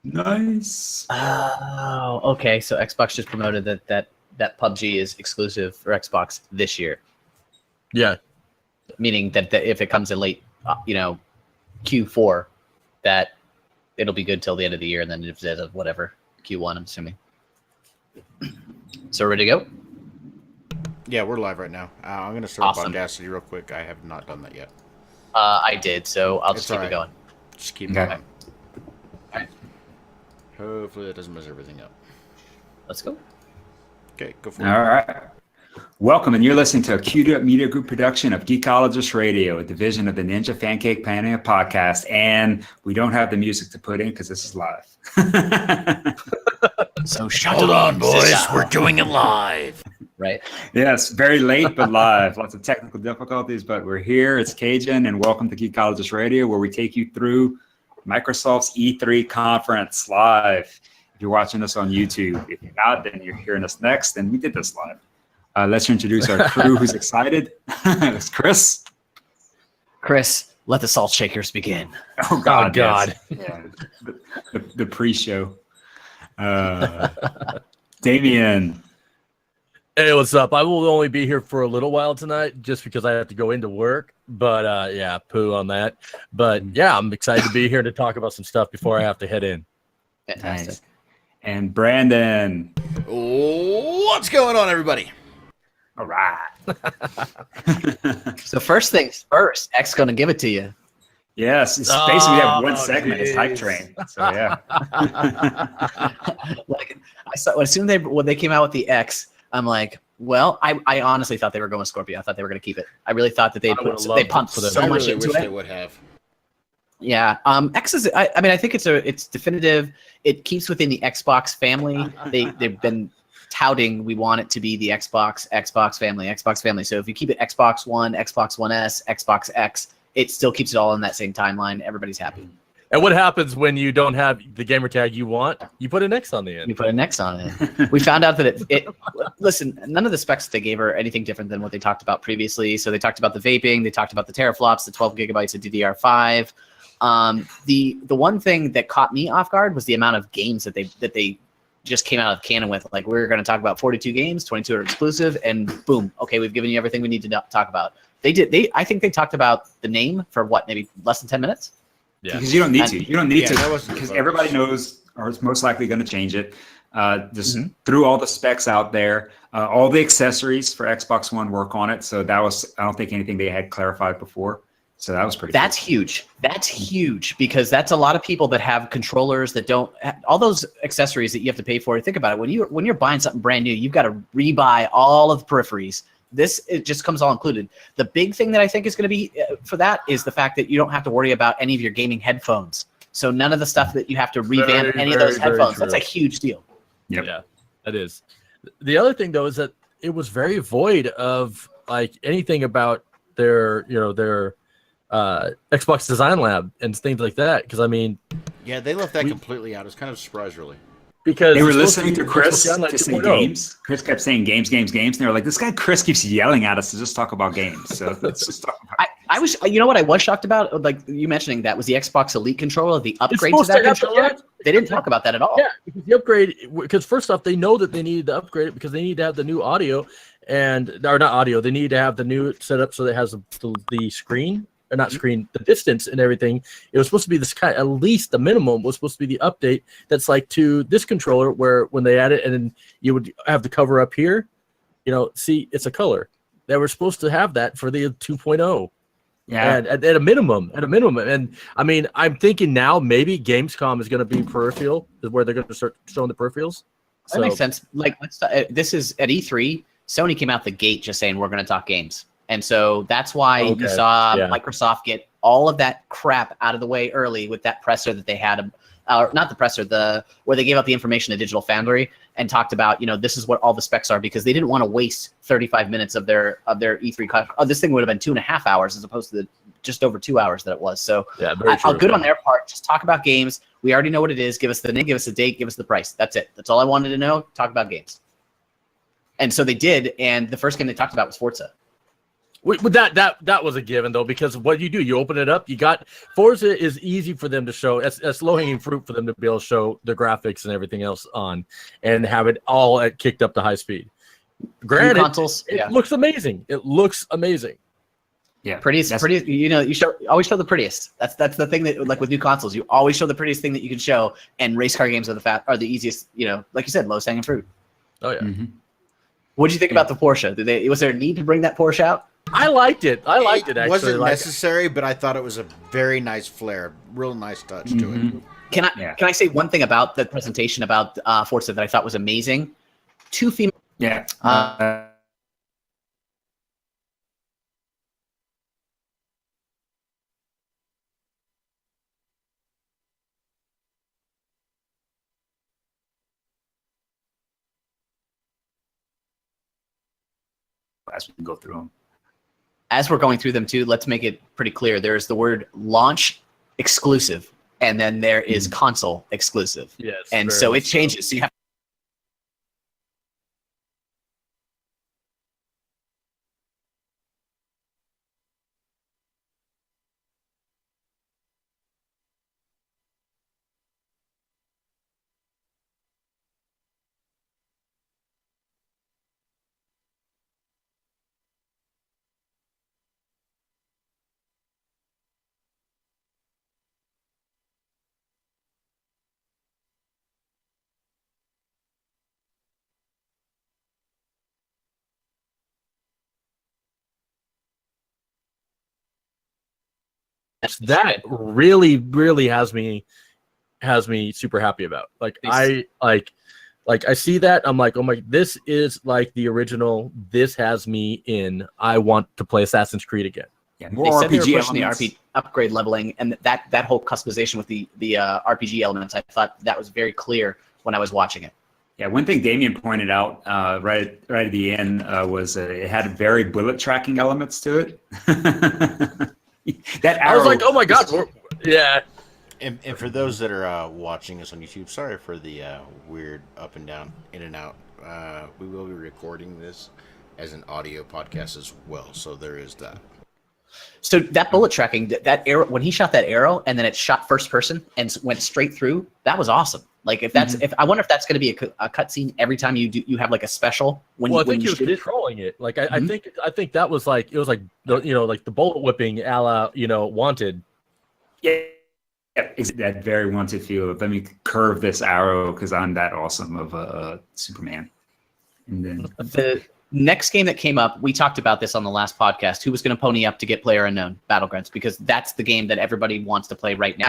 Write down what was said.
Nice. Oh, okay. So Xbox just promoted that PUBG is exclusive for Xbox this year. Yeah. Meaning that if it comes in late, Q4, that it'll be good till the end of the year, and then if it's whatever Q1, I'm assuming. So ready to go? Yeah, we're live right now. I'm going to start Awesome. up Audacity real quick. I have not done that yet. I did, so I'll just It's keep it going. Just keep Okay. it going. Alright. Hopefully that doesn't mess everything up. Let's go. Okay, go for it. All right. Welcome, and you're listening to a Queued Up Media Group production of Geekologist Radio, a division of the Ninja Pancake Pania podcast. And we don't have the music to put in because this is live. So shut Hold up, on, boys. sister. We're doing it live. Right. Yes, very late, but live. Lots of technical difficulties, but we're here. It's Cajun, and welcome to Geekologist Radio, where we take you through Microsoft's E3 conference live. If you're watching this on YouTube, if you're not, then you're hearing us next, and we did this live. Let's introduce our crew who's excited. It's Chris. Chris, let the salt shakers begin. Oh, God. Oh, God. Yes. Yeah. The pre-show. Damien. Hey, what's up? I will only be here for a little while tonight just because I have to go into work. But yeah, poo on that. But yeah, I'm excited to be here to talk about some stuff before I have to head in. Fantastic. Nice. And Brandon. What's going on, everybody? All right. So first things first, X gonna give it to you. Yes, it's basically we have one Oh, segment. It's Hype geez. Train. So yeah. Like I saw as soon as when they came out with the X, I'm like, well, I honestly thought they were going with Scorpio. I thought they were going to keep it. I really thought that they pumped so I much really into wish it. they would have. Yeah, X is. I mean, I think it's definitive. It keeps within the Xbox family. They've been touting we want it to be the Xbox family. So if you keep it Xbox One, Xbox One S, Xbox X, it still keeps it all in that same timeline. Everybody's happy. And what happens when you don't have the gamer tag you want? You put an X on the You end. put an X on it. We found out that it. Listen, none of the specs that they gave are anything different than what they talked about previously. So they talked about the vaping, they talked about the teraflops, the 12 gigabytes of DDR5. The one thing that caught me off guard was the amount of games that they just came out of canon with. Like, we're going to talk about 42 games, 22 are exclusive, and boom, okay, we've given you everything we need to talk about. I think they talked about the name for what, maybe less than 10 minutes. Yeah. Because you don't need to. You don't need Yeah, that to wasn't the because focus. everybody knows, or it's most likely going to change it. Just threw all the specs out there. All the accessories for Xbox One work on it. So I don't think anything they had clarified before. So that was pretty That's huge. That's huge because that's a lot of people that have controllers that don't all those accessories that you have to pay for. Think about it. When you're buying something brand new, you've got to rebuy all of the peripheries. It just comes all included. The big thing that I think is going to be for that is the fact that you don't have to worry about any of your gaming headphones. So none of the stuff that you have to revamp any of those headphones. That's a huge deal. Yep. Yeah, that is. The other thing though is that it was very void of like anything about their Xbox Design Lab and things like that. Because I mean, Yeah, they left that completely out. It's kind of a surprise, really. because They were it's supposed listening to be Chris Xbox Online to say 2.0. games. Chris kept saying games. And they were like, this guy Chris keeps yelling at us to just talk about games. So let's just talk about I was, you know what I was shocked about? Like you mentioning that was the Xbox Elite controller, the upgrade to supposed that to have controller. that. They didn't talk about that at all. Yeah, because the upgrade. Because first off, they know that they needed to upgrade it because they need to have the new audio, or not audio. They need to have the new setup so that it has the screen. Or not screen, the distance and everything. It was supposed to be this kind, at least the minimum was supposed to be the update that's like to this controller where when they add it and then you would have the cover up here, see it's a color. They were supposed to have that for the 2.0. Yeah. And at a minimum. And I mean, I'm thinking now maybe Gamescom is going to be peripheral, is where they're going to start showing the peripherals. That makes sense. Like, this is at E3. Sony came out the gate just saying we're going to talk games. And so that's why you saw Microsoft get all of that crap out of the way early with that presser that they had, not the presser, where they gave out the information to Digital Foundry and talked about, this is what all the specs are because they didn't want to waste 35 minutes of their E3. This thing would have been 2.5 hours as opposed to the just over 2 hours that it was. So yeah, very true. good on their part. Just talk about games. We already know what it is. Give us the name, give us the date, give us the price. That's it. That's all I wanted to know. Talk about games. And so they did. And the first game they talked about was Forza. With that was a given though, because what you open it up. You got Forza is easy for them to show. It's low hanging fruit for them to be able to show the graphics and everything else on, and have it all kicked up to high speed. Granted, consoles, it looks amazing. It looks amazing. Yeah, prettiest. You know, always show the prettiest. That's the thing that, like with new consoles, you always show the prettiest thing that you can show. And race car games are the easiest. You know, like you said, lowest hanging fruit. Oh yeah. Mm-hmm. What did you think about the Porsche? Was there a need to bring that Porsche out? I liked it. Actually. It wasn't necessary, but I thought it was a very nice flair, real nice touch to it. Can I say one thing about the presentation about Forza that I thought was amazing? Two female. Yeah. As we go through them. As we're going through them too, let's make it pretty clear. There's the word launch exclusive, and then there is console exclusive. Yes. And so it changes. So you have that really has me super happy about. Like I see that, I'm like, oh my, this is like the original. This has me in. I want to play Assassin's Creed again. Yeah, they more said they were RPG pushing the elements. RPG upgrade leveling, and that whole customization with the RPG elements. I thought that was very clear when I was watching it. Yeah, one thing Damien pointed out right at the end was it had very bullet tracking elements to it. That arrow, I was like, oh my god, yeah. And for those that are watching us on YouTube, sorry for the weird up and down, in and out. We will be recording this as an audio podcast as well, so there is that. So that bullet tracking, that arrow, when he shot that arrow and then it shot first person and went straight through, that was awesome. Like if that's, if I wonder if that's going to be a cutscene every time you have like a special when I when think you he was shoot it. controlling it. Like I think that was like, it was like like the bullet whipping a la Wanted. Yeah, it's that very Wanted feel of let me curve this arrow because I'm that awesome of a Superman. And then The next game that came up, we talked about this on the last podcast. Who was going to pony up to get PlayerUnknown Battlegrounds, because that's the game that everybody wants to play right now.